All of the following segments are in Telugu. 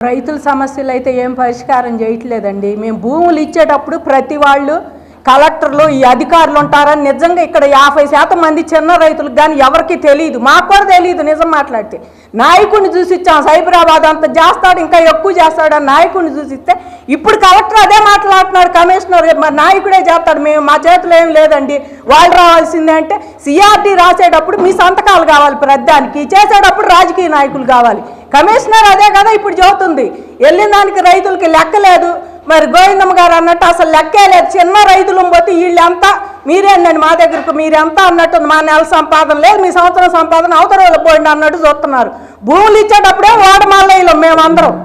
రైతుల సమస్యలు అయితే ఏం పరిష్కారం చేయట్లేదండి. మేము భూములు ఇచ్చేటప్పుడు ప్రతి వాళ్ళు కలెక్టర్లు ఈ అధికారులు ఉంటారని నిజంగా ఇక్కడ 50% మంది చిన్న రైతులకు కానీ ఎవరికి తెలియదు, మాకు కూడా తెలియదు. నిజం మాట్లాడితే నాయకుడిని చూసి ఇచ్చాం, సైబరాబాద్ అంత చేస్తాడు ఇంకా ఎక్కువ చేస్తాడని నాయకుడిని చూసి ఇస్తే ఇప్పుడు కలెక్టర్ అదే మాట్లాడుతున్నాడు, కమిషనర్ నాయకుడే చేస్తాడు, మేము మా చేతిలో ఏం లేదండి, వాళ్ళు రావాల్సిందే అంటే సిఆర్డీ రాసేటప్పుడు మీ సంతకాలు కావాలి, ప్రధానికి చేసేటప్పుడు రాజకీయ నాయకులు కావాలి. కమిషనర్ అదే కదా ఇప్పుడు చెబుతుంది, వెళ్ళిన దానికి రైతులకి లెక్క లేదు. మరి గోవిందమ్మ గారు అన్నట్టు అసలు లెక్కే లేదు, చిన్న రైతులు పోతే వీళ్ళంతా మీరేందండి మా దగ్గరకు మీరెంత అన్నట్టు, మా నెల సంపాదన లేదు, మీ సంవత్సరం సంపాదన అవతల వాళ్ళు పోయింది అన్నట్టు చూస్తున్నారు. భూములు ఇచ్చేటప్పుడే ఓడ మల్లయ్యలు మేమందరం,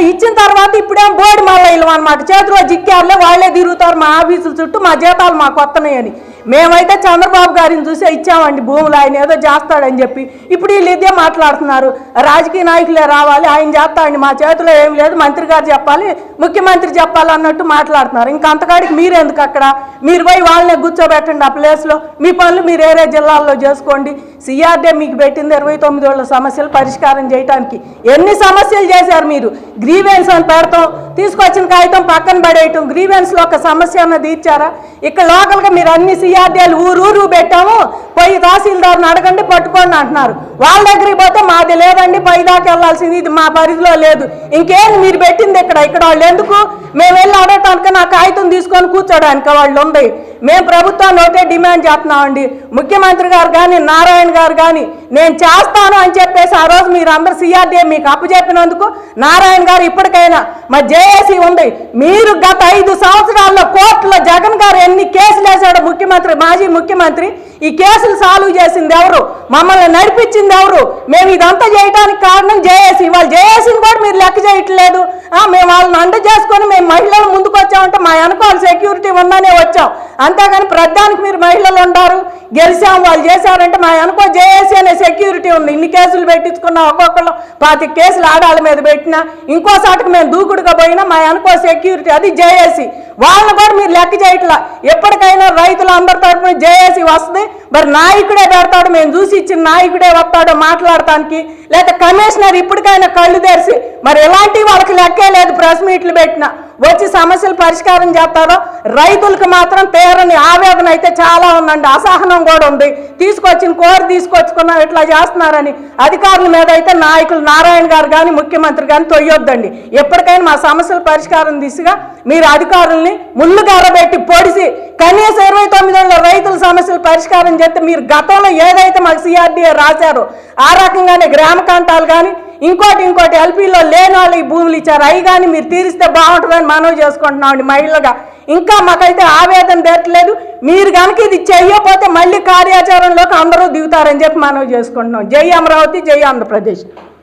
ఇచ్చిన తర్వాత ఇప్పుడేం బోడి మల్లయ్యలు అనమాట, చేతిలో జిక్కారులే వాళ్ళే తిరుగుతారు మా ఆఫీసుల చుట్టూ, మా జీతాలు మాకు వస్తున్నాయని. మేమైతే చంద్రబాబు గారిని చూసే ఇచ్చామండి భూములు, ఆయన ఏదో చేస్తాడని చెప్పి. ఇప్పుడు వీళ్ళు ఇదే మాట్లాడుతున్నారు, రాజకీయ నాయకులే రావాలి, ఆయన చేస్తాడండి, మా చేతిలో ఏం లేదు, మంత్రి గారు చెప్పాలి, ముఖ్యమంత్రి చెప్పాలి అన్నట్టు మాట్లాడుతున్నారు. ఇంకా అంతకాడికి మీరెందుకు అక్కడ, మీరు పోయి వాళ్ళనే కూర్చోబెట్టండి ఆ ప్లేస్లో, మీ పనులు మీరు వేరే జిల్లాల్లో చేసుకోండి. సిఆర్డీ మీకు పెట్టింది 29 ఏళ్ళ సమస్యలు పరిష్కారం చేయడానికి. ఎన్ని సమస్యలు చేశారు మీరు? గ్రీవెన్స్ అని పెడతాం, తీసుకొచ్చిన కాగితం పక్కన పడేయటం, గ్రీవెన్స్లో ఒక సమస్య అన్నది ఇచ్చారా? ఇక్కడ లోకల్గా మీరు అన్ని సిఆర్డీలు ఊరు పెట్టాము, పోయి తహసీల్దార్ని అడగండి పట్టుకోండి అంటున్నారు. వాళ్ళ దగ్గరికి పోతే మాది లేదండి, పై దాకా వెళ్ళాల్సింది, ఇది మా పరిధిలో లేదు. ఇంకేం మీరు పెట్టింది ఇక్కడ వాళ్ళు ఎందుకు? మేము వెళ్ళి అడగటానికి నా కాగితం తీసుకొని కూర్చోడానికి వాళ్ళు ఉంది. మేము ప్రభుత్వాన్ని ఒకటే డిమాండ్ చేస్తున్నామండి, ముఖ్యమంత్రి గారు కానీ నారాయణ గారు కానీ నేను చేస్తాను అని చెప్పేసి ఆ రోజు మీరు అందరు సిఆర్డీ మీకు అప్పచెప్పినందుకు నారాయణ గారు ఇప్పటికైనా మా జేఏసీ ఉంది, మీరు గత 5 సంవత్సరాల్లో కోర్టులో జగన్ గారు ఎన్ని కేసులు వేశాడో ముఖ్యమంత్రి, మాజీ ముఖ్యమంత్రి, ఈ కేసులు సాల్వ్ చేసింది ఎవరు? మమ్మల్ని నడిపించింది ఎవరు? మేము ఇదంతా చేయడానికి కారణం జేఏసీ. వాళ్ళు జేఏసీని కూడా మీరు లెక్క చేయట్లేదు. మేము వాళ్ళని అండ చేసుకొని మేము మహిళలు ముందుకు వచ్చామంటే మా వెనకాల సెక్యూరిటీ ఉందనే వచ్చాం, అంతేగాని ప్రధానికి మీరు మహిళలు ఉండారు గెలిచాం వాళ్ళు చేశారంటే మా వెనకో జేఏసీ అనే సెక్యూరిటీ ఉంది. ఇన్ని కేసులు పెట్టించుకున్నా, ఒక్కొక్కళ్ళు 25 కేసులు ఆడాళ్ళ మీద పెట్టినా, ఇంకోసాటికి మేము దూకుడుగా పోయినా మా వెనకో సెక్యూరిటీ, అది జేఏసీ. వాళ్ళని కూడా మీరు లెక్క చేయట్లా. ఎప్పటికైనా రైతులు అందరి తరఫున జేఏసీ వస్తుంది, మరి నాయకుడే పెడతాడు, మేము చూసి ఇచ్చిన నాయకుడే వస్తాడో మాట్లాడటానికి, లేదా కమిషనర్ ఇప్పటికైనా కళ్ళు తెరిచి మరి ఎలాంటి వాళ్ళకి లెక్కే లేదు, ప్రెస్ మీట్లు పెట్టినా వచ్చి సమస్యలు పరిష్కారం చేస్తారో. రైతులకు మాత్రం తీరని ఆవేదన అయితే చాలా ఉందండి, అసహనం కూడా ఉంది. తీసుకొచ్చుకున్నా ఇట్లా చేస్తున్నారని అధికారుల మీద అయితే నాయకులు నారాయణ గారు కానీ ముఖ్యమంత్రి కానీ తొయ్యొద్దండి. ఎప్పటికైనా మా సమస్యల పరిష్కారం దిశగా మీరు అధికారుల్ని ముళ్ళు గారబెట్టి పొడిసి కనీసం 29 ఏళ్ళ రైతుల సమస్యలు పరిష్కారం చేస్తే, మీరు గతంలో ఏదైతే మాకు సిఆర్డీఏ రాశారో ఆ రకంగానే గ్రామ కంటాలు కానీ ఇంకోటి ఎల్పీలో లేని వాళ్ళకి భూములు ఇచ్చారు, అవి కానీ మీరు తీరిస్తే బాగుంటుందని మనవి చేసుకుంటున్నామండి మహిళగా. ఇంకా మాకైతే ఆవేదన తీరట్లేదు. మీరు కనుక ఇది చెయ్యకపోతే మళ్ళీ కార్యాచరణలోకి అందరూ దిగుతారని చెప్పి మనవి చేసుకుంటున్నాం. జై అమరావతి, జై ఆంధ్రప్రదేశ్.